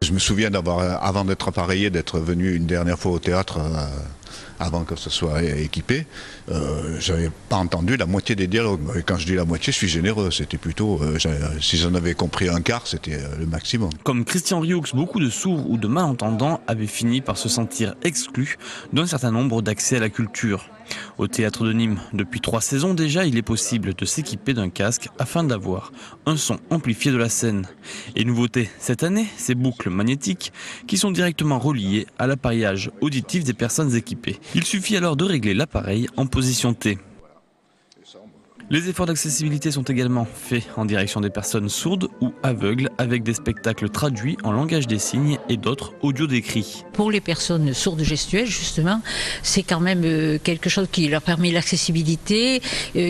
Je me souviens avant d'être appareillé, d'être venu une dernière fois au théâtre, avant que ce soit équipé, j'avais pas entendu la moitié des dialogues. Et quand je dis la moitié, je suis généreux. C'était plutôt, si j'en avais compris un quart, c'était le maximum. Comme Christian Rioux, beaucoup de sourds ou de malentendants avaient fini par se sentir exclus d'un certain nombre d'accès à la culture. Au théâtre de Nîmes, depuis 3 saisons déjà, il est possible de s'équiper d'un casque afin d'avoir un son amplifié de la scène. Et nouveauté, cette année, ces boucles magnétiques qui sont directement reliées à l'appareillage auditif des personnes équipées. Il suffit alors de régler l'appareil en position T. Les efforts d'accessibilité sont également faits en direction des personnes sourdes ou aveugles avec des spectacles traduits en langage des signes et d'autres audio décrits. Pour les personnes sourdes gestuelles, justement, c'est quand même quelque chose qui leur permet l'accessibilité,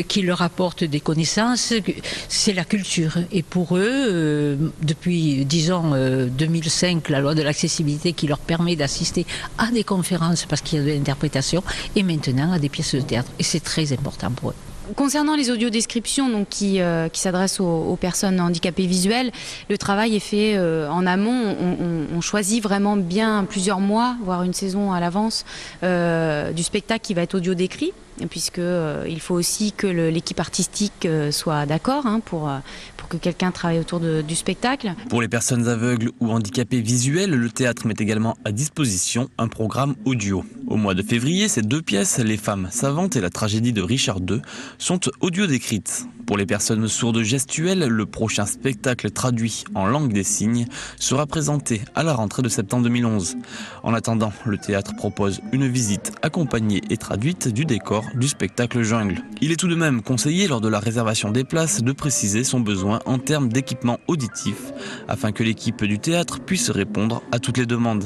qui leur apporte des connaissances, c'est la culture. Et pour eux, depuis, disons, 2005, la loi de l'accessibilité qui leur permet d'assister à des conférences parce qu'il y a de l'interprétation et maintenant à des pièces de théâtre. Et c'est très important pour eux. Concernant les audiodescriptions donc, qui s'adressent aux personnes handicapées visuelles, le travail est fait en amont. On choisit vraiment bien plusieurs mois, voire une saison à l'avance, du spectacle qui va être audio décrit, puisqu'il faut aussi que l'équipe artistique soit d'accord pour que quelqu'un travaille autour du spectacle. Pour les personnes aveugles ou handicapées visuelles, le théâtre met également à disposition un programme audio. Au mois de février, ces 2 pièces, Les Femmes savantes et La tragédie de Richard II, sont audio décrites. Pour les personnes sourdes gestuelles, le prochain spectacle traduit en langue des signes sera présenté à la rentrée de septembre 2011. En attendant, le théâtre propose une visite accompagnée et traduite du décor du spectacle Jungle. Il est tout de même conseillé lors de la réservation des places de préciser son besoin en termes d'équipement auditif afin que l'équipe du théâtre puisse répondre à toutes les demandes.